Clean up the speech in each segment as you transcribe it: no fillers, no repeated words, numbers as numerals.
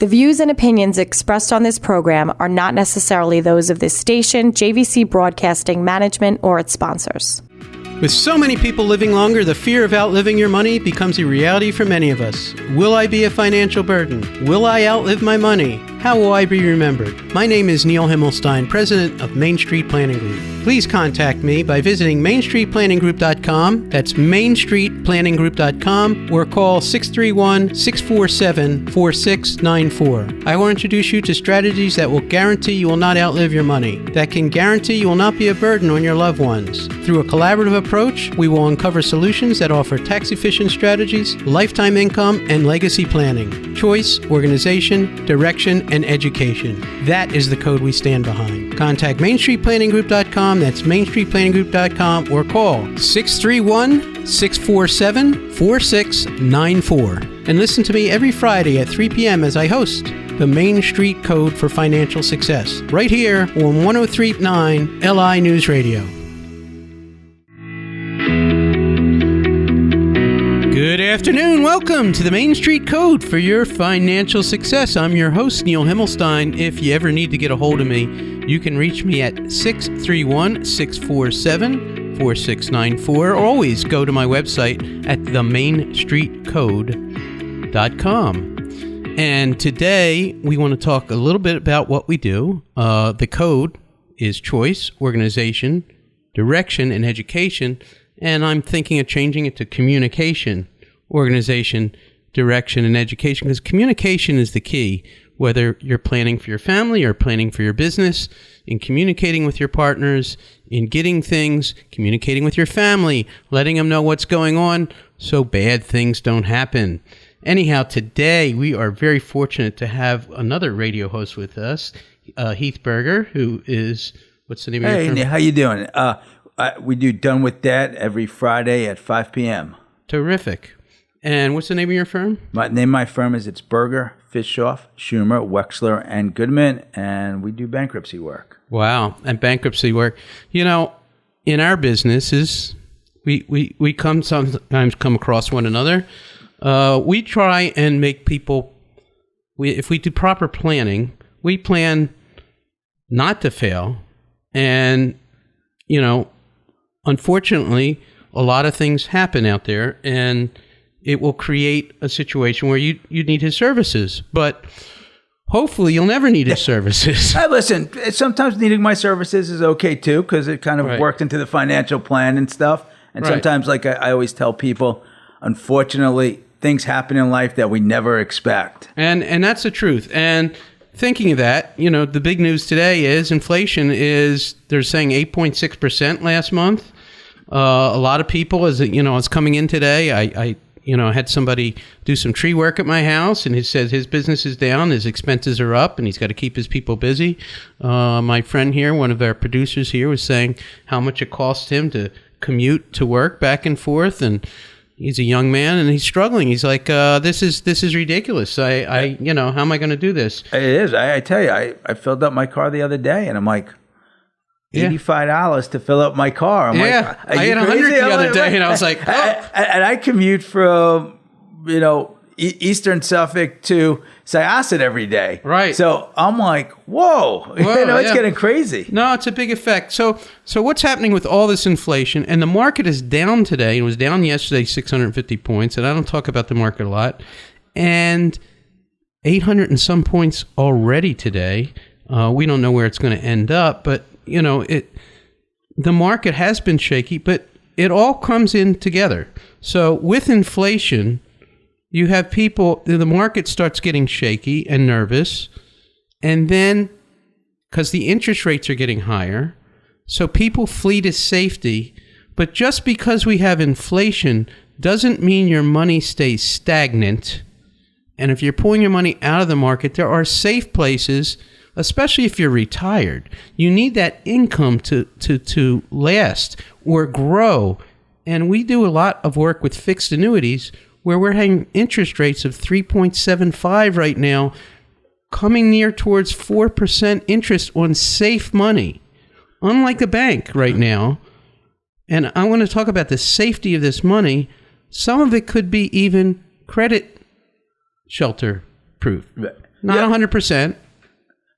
The views and opinions expressed on this program are not necessarily those of this station, JVC Broadcasting Management, or its sponsors. With so many people living longer, the fear of outliving your money becomes a reality for many of us. Will I be a financial burden? Will I outlive my money? How will I be remembered? My name is Neil Himmelstein, president of Main Street Planning Group. Please contact me by visiting mainstreetplanninggroup.com. That's mainstreetplanninggroup.com, or call 631-647-4694. I will introduce you to strategies that will guarantee you will not outlive your money, that can guarantee you will not be a burden on your loved ones. Through a collaborative approach, we will uncover solutions that offer tax-efficient strategies, lifetime income, and legacy planning, choice, organization, direction, and education. That is the code we stand behind. Contact mainstreetplanninggroup.com. That's mainstreetplanninggroup.com, or call 631-647-4694. And listen to me every Friday at 3 p.m. as I host the Main Street Code for Financial Success, right here on 103.9 LI News Radio. Good afternoon. Welcome to the Main Street Code for your financial success. I'm your host, Neil Himmelstein. If you ever need to get a hold of me, you can reach me at 631-647-4694, or always go to my website at themainstreetcode.com. And today we want to talk a little bit about what we do. The code is choice, organization, direction, and education. And I'm thinking of changing it to communication, organization, direction, and education, because communication is the key, whether you're planning for your family or planning for your business, in communicating with your partners, in getting things, communicating with your family, letting them know what's going on so bad things don't happen. Anyhow, today we are very fortunate to have another radio host with us, Keith Berger, who is, what's the name of your firm? Hey, how you doing? We do Done With That every Friday at 5 p.m. Terrific. And what's the name of your firm? The name of my firm is Berger, Fischoff, Schumer, Wexler, and Goodman, and we do bankruptcy work. Wow, and bankruptcy work. You know, in our businesses, we sometimes come across one another. We try and make people, if we do proper planning, we plan not to fail. And, you know, unfortunately, a lot of things happen out there, and it will create a situation where you need his services. But hopefully you'll never need his services. Listen, sometimes needing my services is okay too, because it kind of worked into the financial plan and stuff. And sometimes, like I always tell people, unfortunately, things happen in life that we never expect. And that's the truth. And thinking of that, you know, the big news today is inflation is, they're saying 8.6% last month. A lot of people, as you know, it's coming in today. I had somebody do some tree work at my house, and he said his business is down, his expenses are up, and he's got to keep his people busy. My friend here, one of our producers here, was saying how much it costs him to commute to work back and forth, and he's a young man and he's struggling. He's like, this is ridiculous. How am I going to do this? It is. I tell you, I filled up my car the other day, and I'm like, $85 to fill up my car. I'm like, I had 100 the other day, and I was like, oh. And I commute from, Eastern Suffolk to Syosset every day. Right. So I'm like, whoa, it's getting crazy. No, it's a big effect. So what's happening with all this inflation? And the market is down today. It was down yesterday, 650 points. And I don't talk about the market a lot. And 800 and some points already today. We don't know where it's going to end up, but the market has been shaky, but it all comes in together. So with inflation, you have people, the market starts getting shaky and nervous, and then because the interest rates are getting higher, so people flee to safety. But just because we have inflation doesn't mean your money stays stagnant. And if you're pulling your money out of the market, there are safe places, especially if you're retired. You need that income to last or grow. And we do a lot of work with fixed annuities where we're having interest rates of 3.75 right now, coming near towards 4% interest on safe money, unlike a bank right now. And I want to talk about the safety of this money. Some of it could be even credit shelter proof. Not 100%,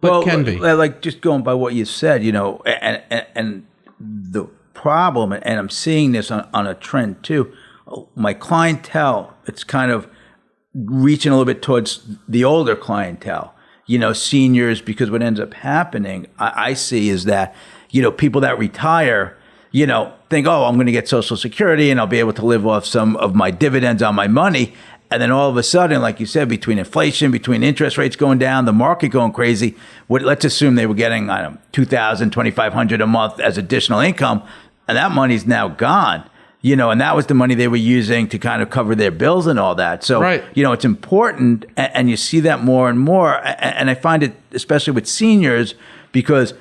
but can be. Like just going by what you said, and the problem, and I'm seeing this on a trend too. My clientele, it's kind of reaching a little bit towards the older clientele, seniors, because what ends up happening, I see, is that, people that retire, think, oh, I'm going to get Social Security and I'll be able to live off some of my dividends on my money. And then all of a sudden, like you said, between inflation, between interest rates going down, the market going crazy, let's assume they were getting, $2,000, $2,500 a month as additional income, and that money's now gone. And that was the money they were using to kind of cover their bills and all that. So, right. It's important, and you see that more and more. And I find it, especially with seniors, because,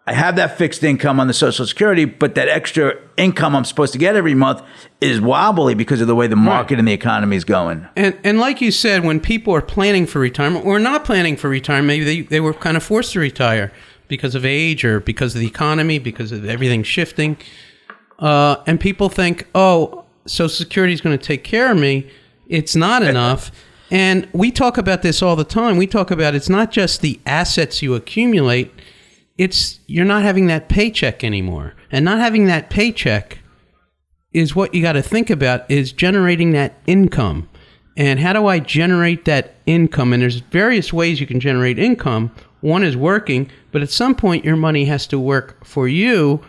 I have that fixed income on the Social Security, but that extra income I'm supposed to get every month is wobbly because of the way the market and the economy is going. And like you said, when people are planning for retirement or not planning for retirement, maybe they were kind of forced to retire because of age or because of the economy, because of everything shifting. And people think, oh, Social Security is going to take care of me. It's not enough. And we talk about this all the time. We talk about it's not just the assets you accumulate. It's you're not having that paycheck anymore. And not having that paycheck is what you got to think about, is generating that income. And how do I generate that income? And there's various ways you can generate income. One is working, but at some point your money has to work for you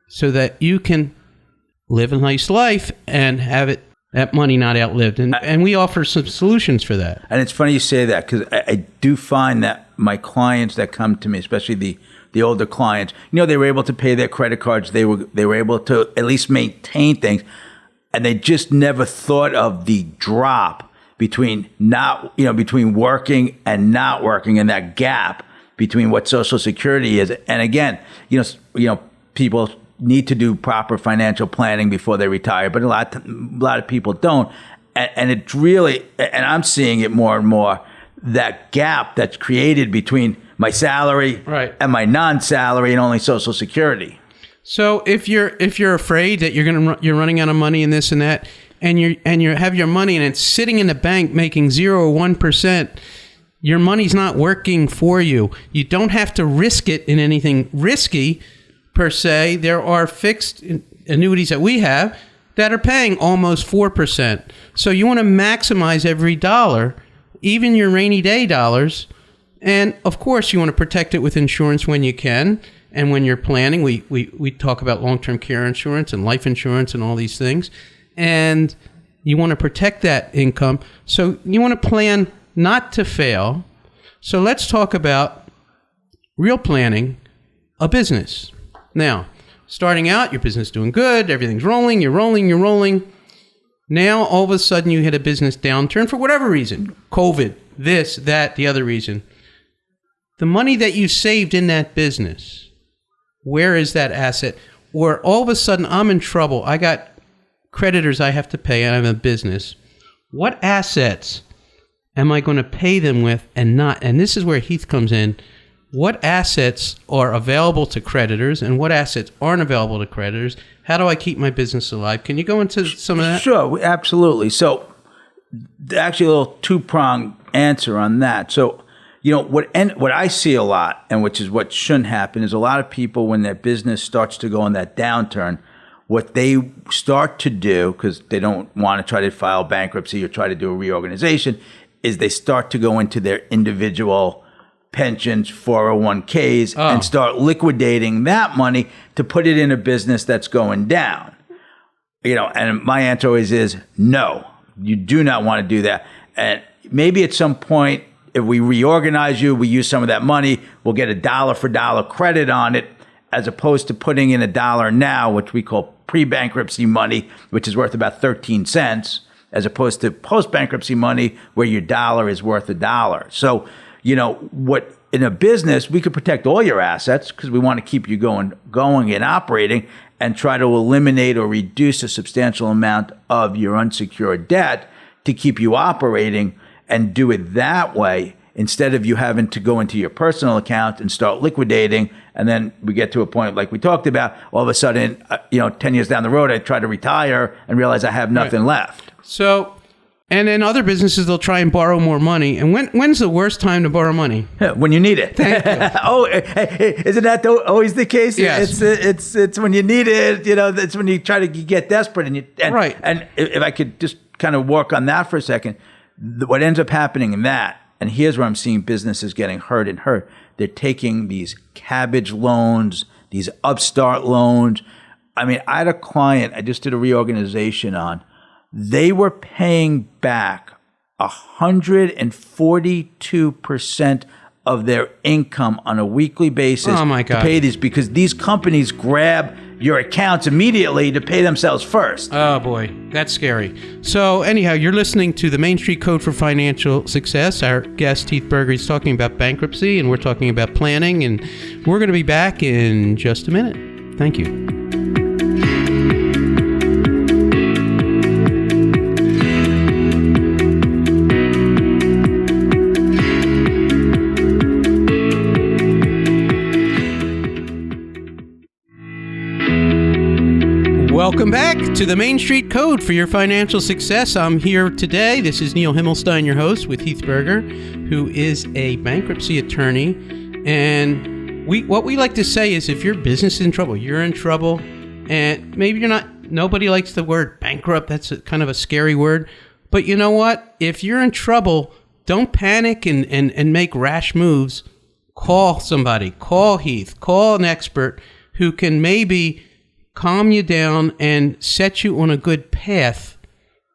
so that you can live a nice life and have that money not outlived. And we offer some solutions for that. And it's funny you say that, because I do find that my clients that come to me, especially the older clients, they were able to pay their credit cards. They were able to at least maintain things. And they just never thought of the drop between between working and not working, and that gap between what Social Security is. And again, people need to do proper financial planning before they retire, but a lot of people don't. And it's really, and I'm seeing it more and more, that gap that's created between my salary and my non-salary and only Social Security. So if you're afraid that you're running out of money and this and that, and you have your money and it's sitting in the bank making 0 or 1%, your money's not working for you. You don't have to risk it in anything risky per se. There are fixed annuities that we have that are paying almost 4%. So you want to maximize every dollar, even your rainy day dollars. And of course, you want to protect it with insurance when you can. And when you're planning, we talk about long-term care insurance and life insurance and all these things. And you want to protect that income. So you want to plan not to fail. So let's talk about real planning a business. Now, starting out, your business is doing good. Everything's rolling. You're rolling. Now, all of a sudden, you hit a business downturn for whatever reason. COVID, this, that, the other reason. The money that you saved in that business, where is that asset? Or all of a sudden, I'm in trouble. I got creditors I have to pay, and I have a business. What assets am I going to pay them with and not? And this is where Heath comes in. What assets are available to creditors and what assets aren't available to creditors? How do I keep my business alive? Can you go into some of that? Sure, absolutely. So actually a little two-pronged answer on that. So, what I see a lot, and which is what shouldn't happen, is a lot of people, when their business starts to go on that downturn, what they start to do, because they don't want to try to file bankruptcy or try to do a reorganization, is they start to go into their individual pensions, 401ks, and start liquidating that money to put it in a business that's going down. And my answer always is no, you do not want to do that. And maybe at some point, if we reorganize you, we use some of that money, we'll get a dollar for dollar credit on it, as opposed to putting in $1 now, which we call pre-bankruptcy money, which is worth about 13 cents, as opposed to post-bankruptcy money where your dollar is worth $1. So, what in a business, we could protect all your assets because we want to keep you going and operating, and try to eliminate or reduce a substantial amount of your unsecured debt to keep you operating, and do it that way instead of you having to go into your personal account and start liquidating. And then we get to a point like we talked about, all of a sudden, 10 years down the road, I try to retire and realize I have nothing left. So And then other businesses, they'll try and borrow more money. And when's the worst time to borrow money? When you need it. Thank you. Oh, isn't that always the case? Yes. It's when you need it. It's when you get desperate. Right. And if I could just kind of work on that for a second, what ends up happening in that, and here's where I'm seeing businesses getting hurt. They're taking these cabbage loans, these upstart loans. I mean, I had a client I just did a reorganization on. They were paying back 142% of their income on a weekly basis to pay these, because these companies grab your accounts immediately to pay themselves first. Oh boy, that's scary. So anyhow, you're listening to the Main Street Code for Financial Success. Our guest, Keith Berger, is talking about bankruptcy, and we're talking about planning, and we're going to be back in just a minute. Thank you. Welcome back to the Main Street Code for your financial success. I'm here today. This is Neil Himmelstein, your host, with Keith Berger, who is a bankruptcy attorney. And what we like to say is, if your business is in trouble, you're in trouble, and maybe you're not. Nobody likes the word bankrupt. That's kind of a scary word. But you know what? If you're in trouble, don't panic and make rash moves. Call somebody. Call Heath. Call an expert who can maybe calm you down and set you on a good path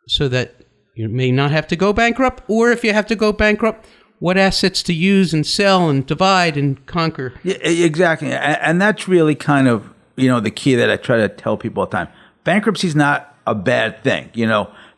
so that you may not have to go bankrupt, or if you have to go bankrupt, what assets to use and sell and divide and conquer. Yeah, exactly. And that's really kind of, the key that I try to tell people all the time. Bankruptcy is not a bad thing.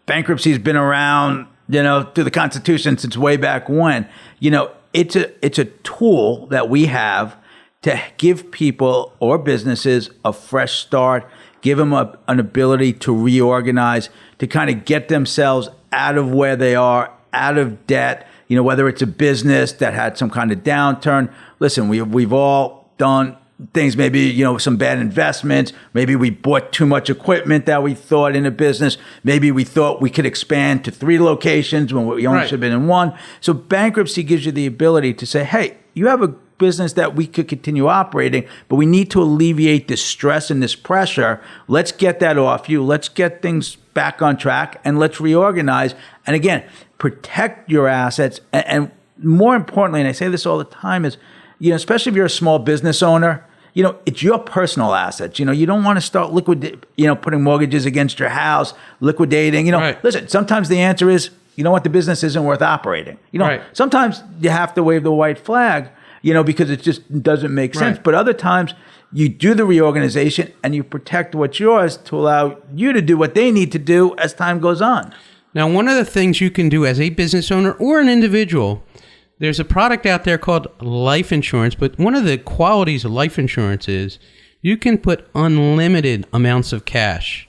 Bankruptcy's been around, through the Constitution since way back when. It's a tool that we have to give people or businesses a fresh start, give them an ability to reorganize, to kind of get themselves out of where they are, out of debt, whether it's a business that had some kind of downturn. Listen, we've all done things, maybe, some bad investments. Maybe we bought too much equipment that we thought in a business. Maybe we thought we could expand to 3 locations when we only should have been in 1. So bankruptcy gives you the ability to say, hey, you have a business that we could continue operating, but we need to alleviate this stress and this pressure. Let's get that off you. Let's get things back on track, and let's reorganize. And again, protect your assets. And more importantly, and I say this all the time, is, especially if you're a small business owner, it's your personal assets. You don't want to start putting mortgages against your house, liquidating. Listen, sometimes the answer is, the business isn't worth operating. Sometimes you have to wave the white flag, because it just doesn't make sense. But other times you do the reorganization and you protect what's yours to allow you to do what they need to do as time goes on. Now, one of the things you can do as a business owner or an individual, there's a product out there called life insurance, but one of the qualities of life insurance is you can put unlimited amounts of cash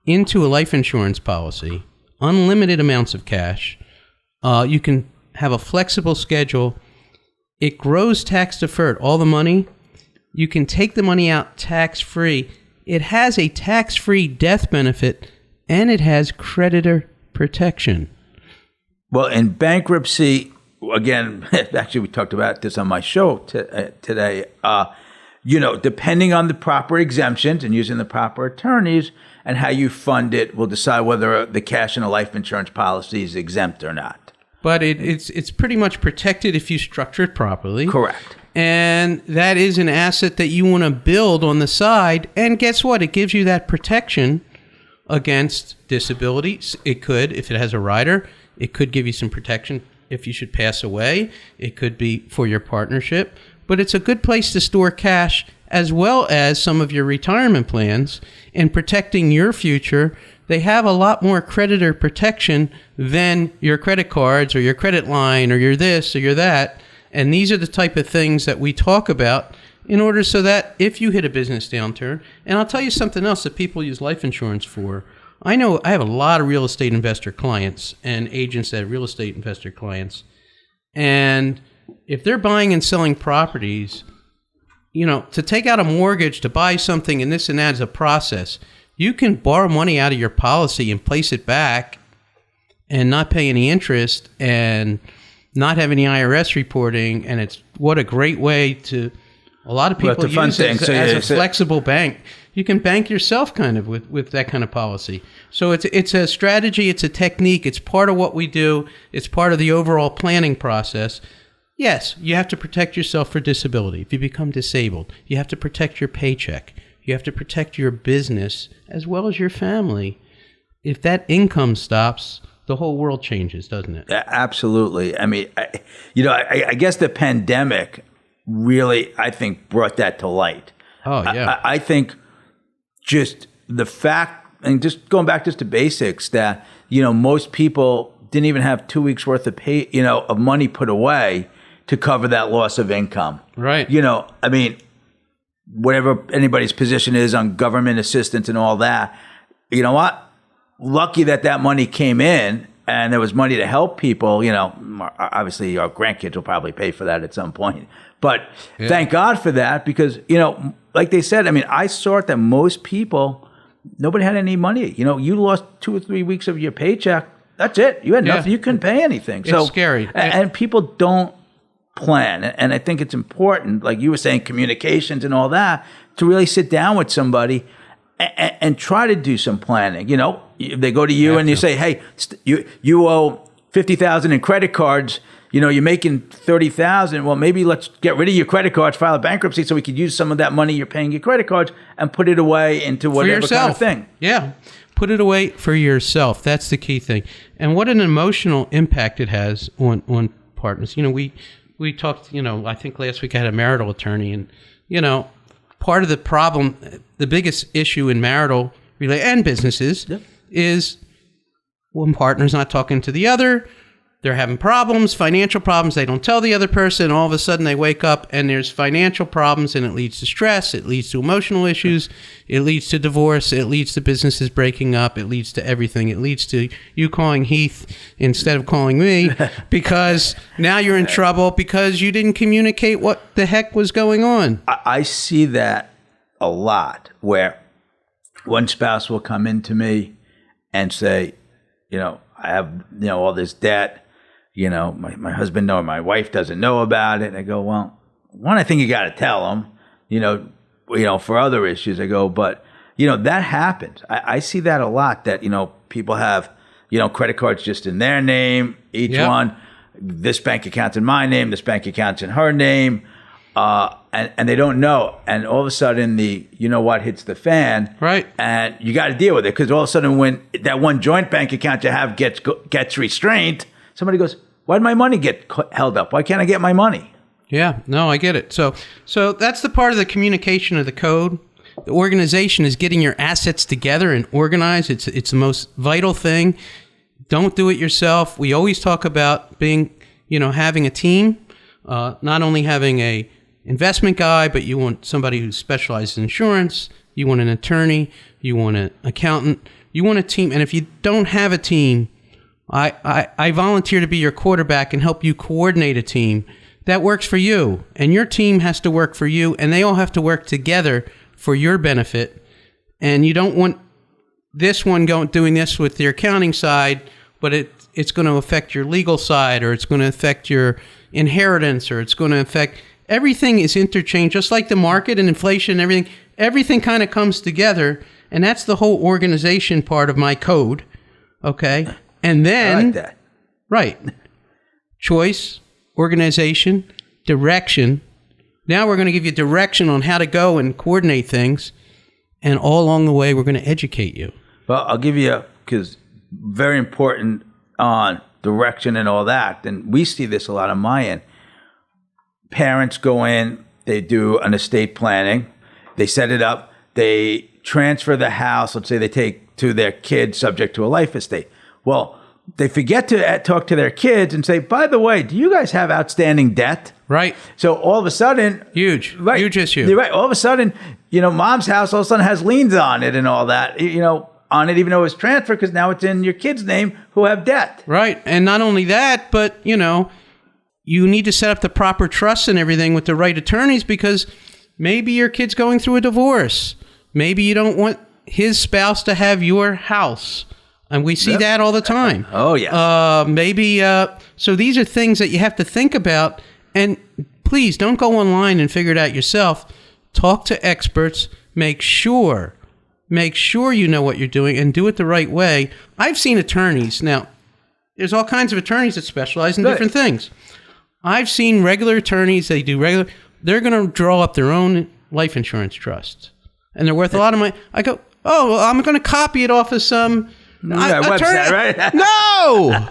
into a life insurance policy, unlimited amounts of cash. You can have a flexible schedule. It grows tax deferred, all the money. You can take the money out tax-free. It has a tax-free death benefit, and it has creditor protection. Well, in bankruptcy, again, actually we talked about this on my show today, depending on the proper exemptions and using the proper attorneys and how you fund it will decide whether the cash in a life insurance policy is exempt or not. But it's pretty much protected if you structure it properly. Correct. And that is an asset that you want to build on the side. And guess what? It gives you that protection against disability. It could, if it has a rider, it could give you some protection if you should pass away. It could be for your partnership. But it's a good place to store cash as well as some of your retirement plans and protecting your future. They have a lot more creditor protection than your credit cards or your credit line or your this or your that. And these are the type of things that we talk about in order so that if you hit a business downturn, and I'll tell you something else that people use life insurance for. I know I have a lot of real estate investor clients and agents that have real estate investor clients. And if they're buying and selling properties, to take out a mortgage to buy something and this and that is a process. You can borrow money out of your policy and place it back and not pay any interest and not have any IRS reporting. And it's what a great way to, a lot of people use it as a flexible bank. You can bank yourself kind of with that kind of policy. So it's a strategy, it's a technique, it's part of what we do, it's part of the overall planning process. Yes, you have to protect yourself for disability. If you become disabled, you have to protect your paycheck. You have to protect your business as well as your family. If that income stops, the whole world changes, doesn't it? Absolutely. I mean, I guess the pandemic really, I think, brought that to light. Oh, yeah. I think just the fact, and just going back just to basics, that, most people didn't even have 2 weeks worth of of money put away to cover that loss of income. Right. I mean, whatever anybody's position is on government assistance and all that, you know what? Lucky that money came in and there was money to help people. Obviously our grandkids will probably pay for that at some point. But Thank God for that, because, like they said, I mean, I saw it that most people, nobody had any money. You lost 2 or 3 weeks of your paycheck. That's it. You had nothing. You couldn't pay anything. It's scary. And people don't plan. And I think it's important, like you were saying, communications and all that, to really sit down with somebody and try to do some planning. If they go to you and you say, hey, you owe $50,000 in credit cards, you're making $30,000. Well, maybe let's get rid of your credit cards, file a bankruptcy so we could use some of that money you're paying your credit cards and put it away into whatever kind of thing. Yeah. Put it away for yourself. That's the key thing. And what an emotional impact it has on partners. We talked, I think last week I had a marital attorney, and, part of the problem, the biggest issue in marital and businesses is one partner's not talking to the other. They're having problems, financial problems. They don't tell the other person. All of a sudden they wake up and there's financial problems, and it leads to stress. It leads to emotional issues. It leads to divorce. It leads to businesses breaking up. It leads to everything. It leads to you calling Heath instead of calling me because now you're in trouble because you didn't communicate what the heck was going on. I see that a lot, where one spouse will come into me and say, I have, all this debt. My husband or my wife doesn't know about it. And I go, well, one, I think you got to tell them, for other issues. I go, but, that happens. I see that a lot, that, people have, credit cards just in their name, each one. This bank account's in my name, this bank account's in her name. And they don't know. And all of a sudden what hits the fan. Right. And you got to deal with it, because all of a sudden when that one joint bank account you have gets restrained, somebody goes, why did my money get held up? Why can't I get my money? Yeah, no, I get it. So that's the part of the communication of the code. The organization is getting your assets together and organized. It's the most vital thing. Don't do it yourself. We always talk about being, having a team, not only having a investment guy, but you want somebody who specializes in insurance. You want an attorney. You want an accountant. You want a team. And if you don't have a team, I volunteer to be your quarterback and help you coordinate a team that works for you. And your team has to work for you, and they all have to work together for your benefit. And you don't want this one doing this with your accounting side, but it's going to affect your legal side, or it's going to affect your inheritance, or it's going to affect... Everything is interchanged, just like the market and inflation and everything. Everything kind of comes together, and that's the whole organization part of my code, okay? And then... I like that. Right. Choice, organization, direction. Now we're going to give you direction on how to go and coordinate things, and all along the way, we're going to educate you. Well, I'll give you, because very important on direction and all that, and we see this a lot on my end. Parents go in, they do an estate planning, they set it up, they transfer the house, let's say they take to their kids subject to a life estate. Well, they forget to talk to their kids and say, by the way, do you guys have outstanding debt? Right. So all of a sudden... Huge issue. You're right. All of a sudden, mom's house all of a sudden has liens on it and all that, on it, even though it was transferred, because now it's in your kid's name who have debt. Right. And not only that, but, you need to set up the proper trusts and everything with the right attorneys, because maybe your kid's going through a divorce. Maybe you don't want his spouse to have your house. And we see that all the time. Oh, yes. So these are things that you have to think about. And please don't go online and figure it out yourself. Talk to experts. Make sure you know what you're doing and do it the right way. I've seen attorneys. Now, there's all kinds of attorneys that specialize in different things. I've seen regular attorneys, they're going to draw up their own life insurance trust. And they're worth a lot of money. I go, oh, well, I'm going to copy it off of some website, right? No!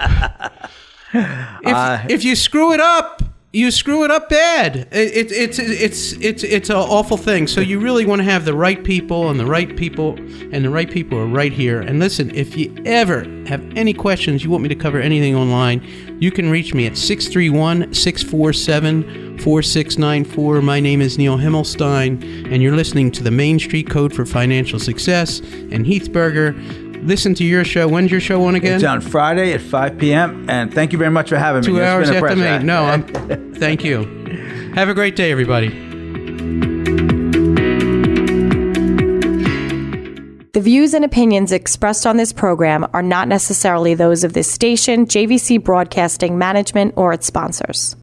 If you screw it up, you screw it up bad. It's an awful thing. So you really want to have the right people, and the right people are right here. And listen, if you ever have any questions, you want me to cover anything online, you can reach me at 631-647-4694. My name is Neil Himmelstein, and you're listening to the Main Street Code for Financial Success. And Keith Berger, listen to your show. When's your show on again? It's on Friday at 5 p.m. And thank you very much for having me. 2 hours after me. No, thank you. Have a great day, everybody. The views and opinions expressed on this program are not necessarily those of this station, JVC Broadcasting Management, or its sponsors.